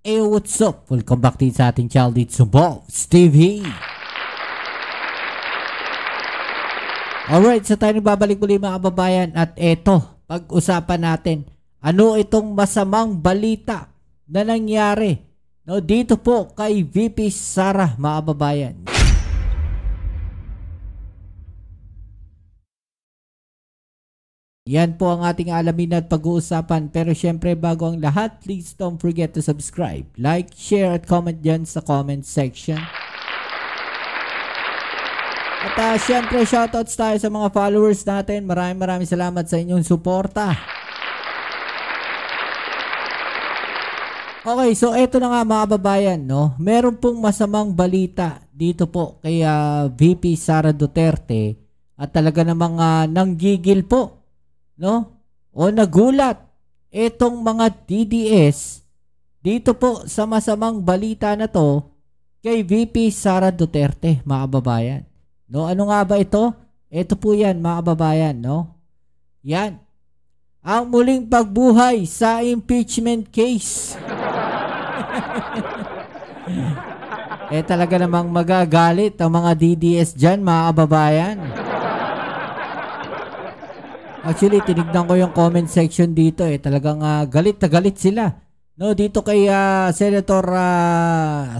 What's up? Welcome back din sa ating channel dito sa Bob's TV. Alright, so tayo nagbabalik muli mga kababayan at eto, pag-usapan natin ano itong masamang balita na nangyari dito po kay VP Sara mga kababayan. Yan po ang ating alamin at pag-uusapan. Pero syempre bago ang lahat, please don't forget to subscribe, like, share at comment dyan sa comment section. At syempre shoutouts tayo sa mga followers natin. Maraming salamat sa inyong suporta. Okay, so eto na nga mga kababayan, no? Meron pong masamang balita dito po kay VP Sara Duterte at talaga namang nanggigil po, no? O nagulat etong mga DDS dito po sa masamang balita na to kay VP Sara Duterte, mga kababayan. No, ano nga ba ito? Ito po yan, mga kababayan, no? Yan. Ang muling pagbuhay sa impeachment case. Talaga namang magagalit ang mga DDS dyan, mga kababayan. Actually, tinignan ko yung comment section dito talagang galit na galit sila. No, dito kay Senator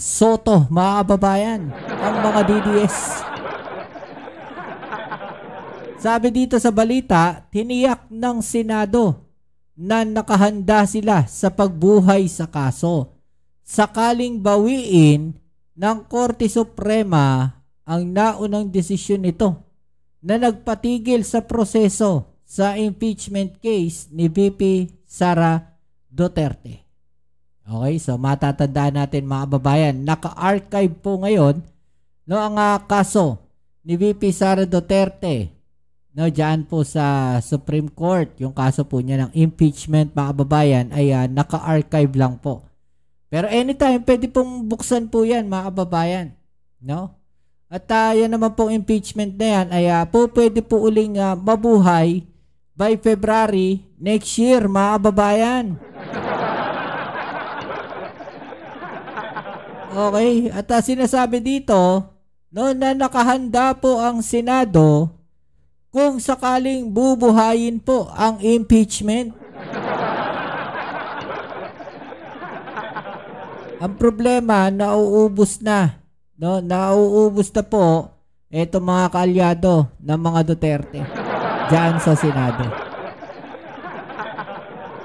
Soto, mga kababayan, ang mga DDS. Sabi dito sa balita, tiniyak ng Senado na nakahanda sila sa pagbuhay sa kaso. Sakaling bawiin ng Korte Suprema ang naunang desisyon nito na nagpatigil sa proseso sa impeachment case ni VP Sara Duterte. Okay, so matatandaan natin mga kababayan, naka-archive po ngayon ang kaso ni VP Sara Duterte. No, diyan po sa Supreme Court, yung kaso po niya ng impeachment mga kababayan ay naka-archive lang po. Pero anytime pwede pong buksan po yan mga kababayan, no? At yan naman pong impeachment na yan ay po pwede po uling mabuhay by February next year, mga kababayan. Okay, at sinasabi dito, no, na nakahanda po ang Senado kung sakaling bubuhayin po ang impeachment. Ang problema, nauubos na. No, nauubos na po itong mga kaalyado ng mga Duterte dyan sa Senado.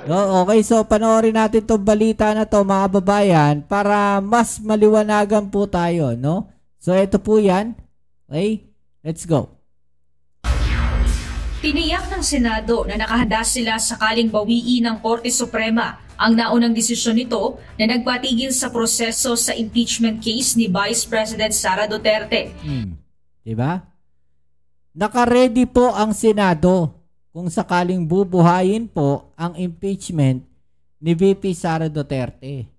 No, okay, so panoorin natin itong balita na to mga kababayan para mas maliwanagan po tayo, no? So ito po yan. Okay, let's go. Tiniyak ng Senado na nakahanda sila sakaling bawiin ng Korte Suprema ang naunang desisyon nito na nagpatigil sa proseso sa impeachment case ni Vice President Sara Duterte. Diba? Naka-ready po ang Senado kung sakaling bubuhayin po ang impeachment ni VP Sara Duterte.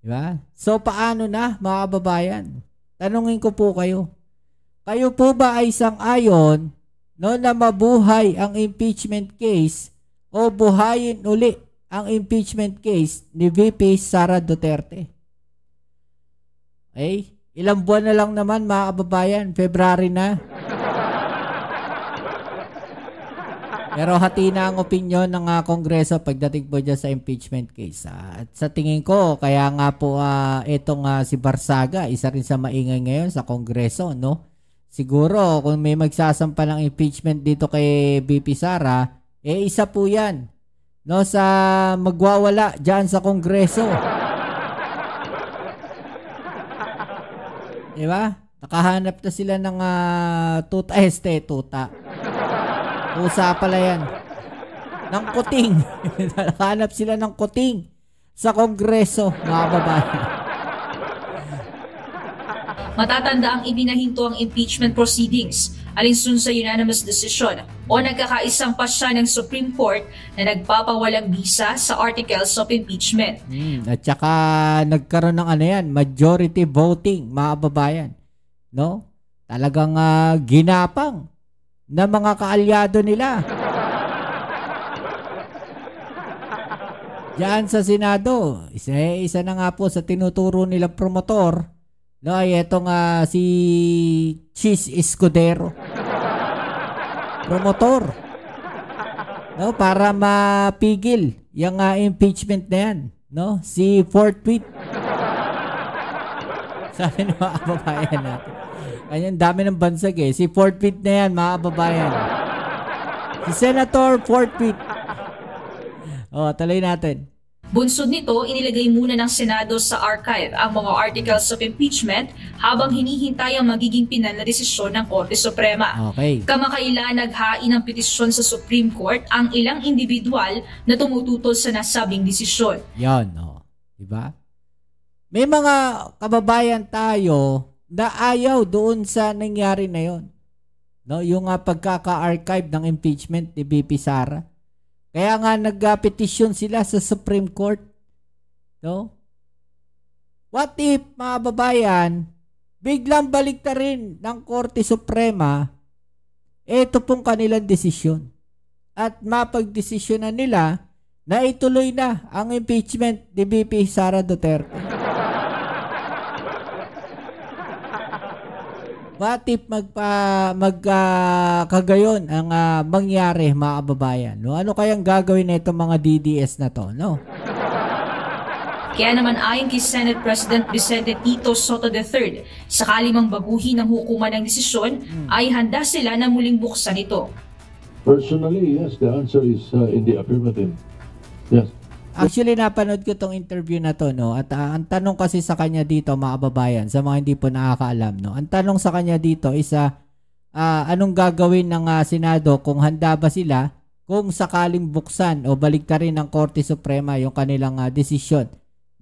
Diba? So paano na mga kababayan? Tanungin ko po kayo. Kayo po ba ay sang-ayon na mabuhay ang impeachment case o buhayin uli ang impeachment case ni VP Sara Duterte? Okay? Ilang buwan na lang naman mga kababayan, February na. Pero hati na ang opinyon ng Kongreso pagdating po dyan sa impeachment case. At sa tingin ko, kaya nga po itong si Barsaga, isa rin sa maingay ngayon sa Kongreso, no? Siguro kung may magsasampa ng impeachment dito kay VP Sara, isa po yan, no, sa magwawala dyan sa Kongreso. Diba? Nakahanap na sila ng tuta. Pusa pala yan. Ng kuting. Nakahanap sila ng kuting sa Kongreso, mga babae. Matatanda ang ibinahinto ang impeachment proceedings alinsun sa unanimous decision o nagkakaisang pasya ng Supreme Court na nagpapawalang bisa sa articles of impeachment. At saka nagkaroon ng majority voting, mga babayan. No? Talagang ginapang na mga kaalyado nila. Diyan sa Senado, isa na nga po sa tinuturo nilang promotor, no, ay etong si Chis Escudero. Promotor. No, para mapigil yung impeachment na yan, no? Si Fort Pitt. Sabi ng mga kababayan natin. Kanyang dami ng bansag eh. Si Fort Pitt na yan, mga kababayan. Si Senator Fort Pitt. Tuloy natin. Bunsod nito, inilagay muna ng Senado sa archive ang mga articles of impeachment habang hinihintay ang magiging pinal na desisyon ng Korte Suprema. Okay. Kamakailan naghain ng petisyon sa Supreme Court ang ilang individual na tumututol sa nasabing desisyon. Yan, diba? May mga kababayan tayo na ayaw doon sa nangyari na yon. No, yung pagkaka-archive ng impeachment ni VP Sara. Kaya nga nag-petisyon sila sa Supreme Court. No? What if, mga babayan, biglang balik na rin ng Korte Suprema, ito pong kanilang desisyon. At mapagdesisyonan nila na ituloy na ang impeachment ni VP Sara Duterte. What if kagayon ang mangyari, mga kababayan? No? Ano kayang gagawin na itong mga DDS na to? No? Kaya naman ayon kay Senate President Vicente Tito Soto III, sakali mang baguhin ng hukuman ng desisyon, ay handa sila na muling buksan ito. Personally, yes, the answer is in the affirmative. Yes. Actually, napanood ko tong interview na to, no? At ang tanong kasi sa kanya dito, mga kababayan, sa mga hindi po nakakaalam, no? Ang tanong sa kanya dito is anong gagawin ng Senado kung handa ba sila kung sakaling buksan o baliktarin ng Korte Suprema yung kanilang desisyon,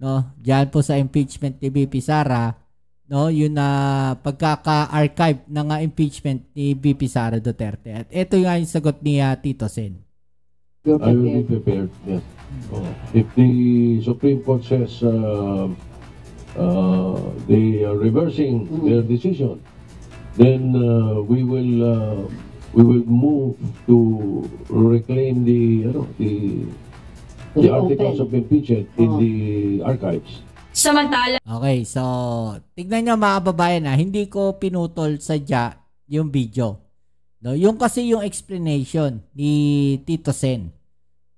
no? Diyan po sa impeachment ni VP Sara, no? Yun na pagkaka-archive ng impeachment ni VP Sara Duterte. At ito yung sagot ni Tito Sen. I will be prepared, yes. If the Supreme Court says they are reversing their decision, then we will move to reclaim the articles of impeachment in the archives. Samantala, okay, so tignan nyo, mga kababayan, hindi ko pinutol sadya yung video. No, yung kasi yung explanation ni Tito Sen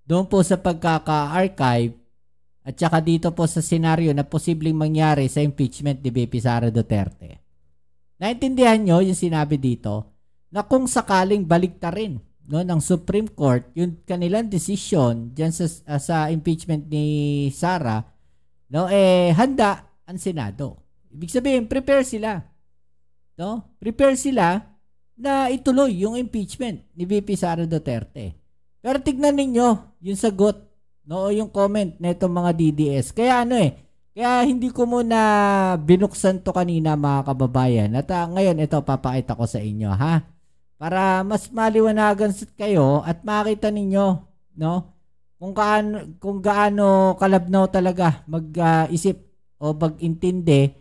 doon po sa pagkaka-archive at saka dito po sa senaryo na posibleng mangyari sa impeachment ni VP Sara Duterte. Naintindihan nyo yung sinabi dito na kung sakaling baliktarin, no, ng Supreme Court yung kanilang decision dyan sa impeachment ni Sara, no, handa ang Senado. Ibig sabihin, prepare sila. No? Prepare sila na ituloy yung impeachment ni VP Sara Duterte. Pero tignan ninyo yung sagot, no, yung comment na itong mga DDS. Kaya kaya hindi ko muna binuksan to kanina, mga kababayan. At ngayon ito papakita ko sa inyo, ha? Para mas maliwanagan kayo at makita ninyo, no, kung gaano kalabnaw talaga mag-isip o mag-intindi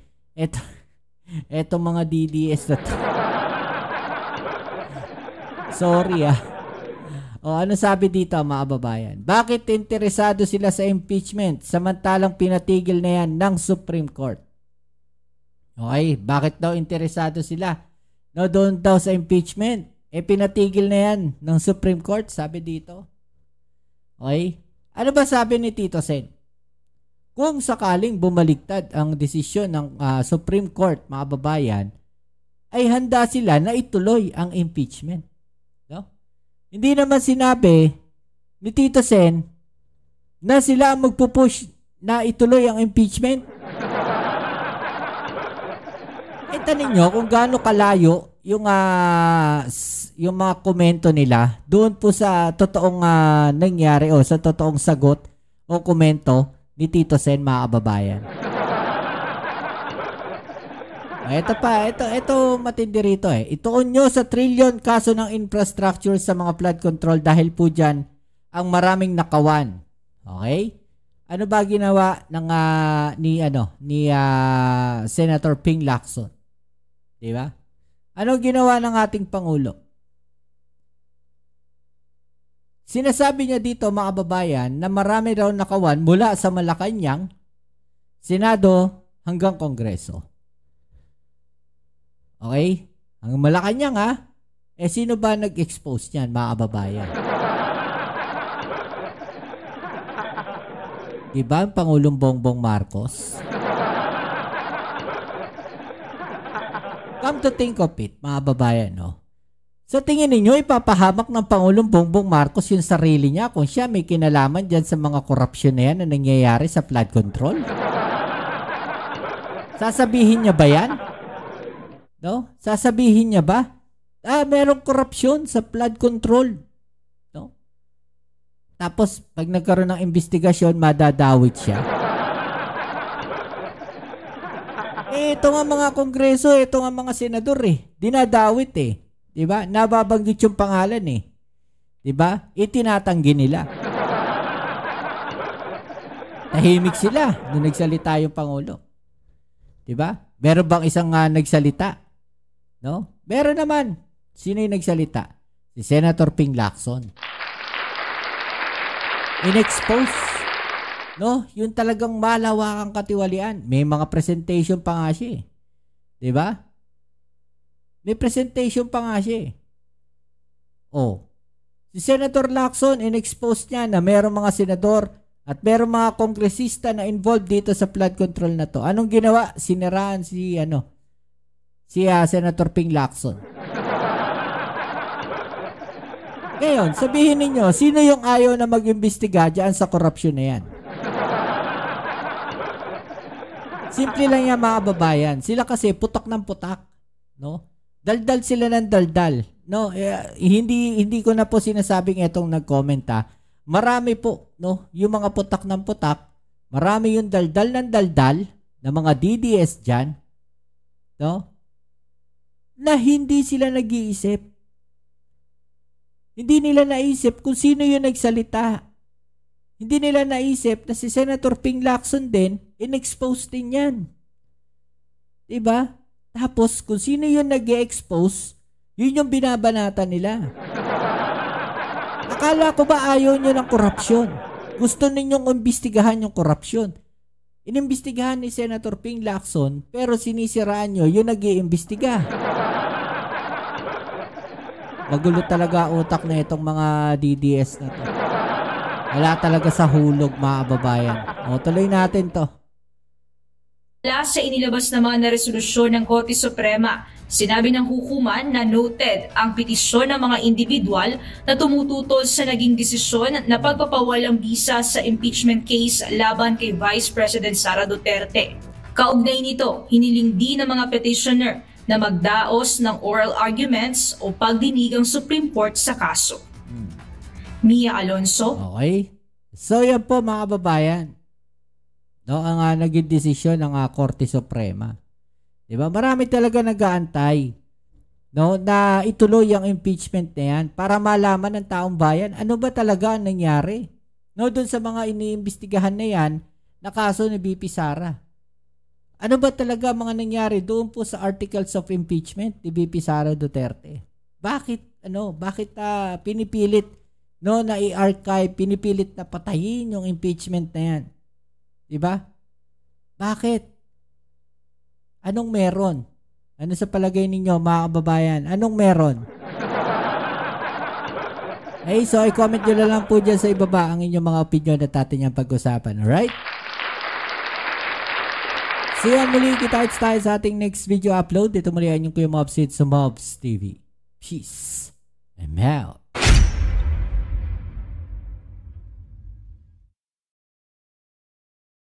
etong mga DDS na to. Sorry, ano sabi dito, mga kababayan? Bakit interesado sila sa impeachment samantalang pinatigil na yan ng Supreme Court? Okay, bakit daw interesado sila? No, doon daw sa impeachment. Pinatigil na yan ng Supreme Court, sabi dito. Okay? Ano ba sabi ni Tito Sen? Kung sakaling bumaliktad ang desisyon ng Supreme Court, mga kababayan, ay handa sila na ituloy ang impeachment. Hindi naman sinabi ni Tito Sen na sila ang magpupush na ituloy ang impeachment. Tanin nyo kung gaano kalayo yung mga komento nila doon po sa totoong nangyari o sa totoong sagot o komento ni Tito Sen, mga kababayan. Ito matindi rito Ituon nyo sa trillion kaso ng infrastructure sa mga flood control dahil po dyan ang maraming nakawan. Okay? Ano ba ginawa ng ni Senator Ping Lacson? 'Di ba? Ano ginawa ng ating pangulo? Sinasabi niya dito mga kababayan na marami raw nakawan mula sa Malacanang, Senado hanggang Kongreso. Okay? Ang Malacanang ha? Sino ba nag-expose niyan mga kababayan? Diba ang Pangulong Bongbong Marcos? Come to think of it mga kababayan, no? Sa tingin ninyo, ipapahamak ng Pangulong Bongbong Marcos yung sarili niya kung siya may kinalaman dyan sa mga korupsyon na yan na nangyayari sa flood control? Sasabihin niya ba yan? No? Sasabihin niya ba? Merong korupsyon sa flood control. No? Tapos, pag nagkaroon ng investigasyon, madadawit siya. Ito nga mga kongreso, ito nga mga senador dinadawit Diba? Nababanggit yung pangalan Diba? Itinatanggi nila. Tahimik sila nung nagsalita yung Pangulo. Diba? Meron bang isang nagsalita? No? Meron naman. Sino yung nagsalita? Si Senator Ping Lacson. In-expose. No? Yung talagang malawakang katiwalian. May mga presentation pa nga siya Diba? May presentation pa nga siya Si Senator Lacson, in-expose niya na mayroong mga senador at mayroong mga kongresista na involved dito sa flood control na to. Anong ginawa? Siniraan si Senator Ping Lacson. Ngayon, sabihin ninyo, sino yung ayaw na mag-imbestiga dyan sa korupsyon na yan? Simple lang yan mga kababayan. Sila kasi putak ng putak. No? Daldal sila ng daldal. No, hindi ko na po sinasabing etong nag-comment Marami po, no, yung mga putak ng putak, marami yung daldal ng daldal na mga DDS diyan, no? Na hindi sila nag-iisip. Hindi nila naisip kung sino yung nagsalita. Hindi nila naisip na si Senator Ping Lacson din, in-expose din yan. Diba? Tapos, kung sino yung nag-expose, yun yung binabanatan nila. Akala ko ba ayaw nyo ng korupsyon? Gusto ninyong imbestigahan yung korupsyon. Inimbestigahan ni Senator Ping Lacson, pero sinisiraan nyo yung nag-iimbestiga. Magulo talaga utak na itong mga DDS na to. Wala talaga sa hulog mga kababayan. Tuloy natin to. Mula sa inilabas na mga resolusyon ng Korte Suprema, sinabi ng hukuman na noted ang petisyon ng mga individual na tumututol sa naging desisyon na pagpapawalang bisa sa impeachment case laban kay Vice President Sara Duterte. Kaugnay nito, hiniling din ng mga petitioner na magdaos ng oral arguments o pagdinig ang Supreme Court sa kaso. Mia Alonso. Okay. So yan po mga kababayan. No, ang naging desisyon ng Korte Suprema. 'Di ba? Marami talaga nag-aantay no na ituloy ang impeachment na 'yan para malaman ng taong bayan ano ba talaga ang nangyari. No, doon sa mga iniimbestigahan na 'yan na kaso ni BP Sara. Ano ba talaga mga nangyari doon po sa articles of impeachment ni BP Sara Duterte? Bakit pinipilit no na i-archive, pinipilit na patayin yung impeachment na 'yan? Diba? Bakit? Anong meron? Ano sa palagay ninyo mga kababayan? Anong meron? So i-comment nyo lang po dyan sa ibaba ang inyong mga opinion at atin yung pag-usapan. Alright? So yan muli, kita tayo sa ating next video upload. Dito muli ang inyong Kuya Mobs sa Mobs TV. Peace. I'm out.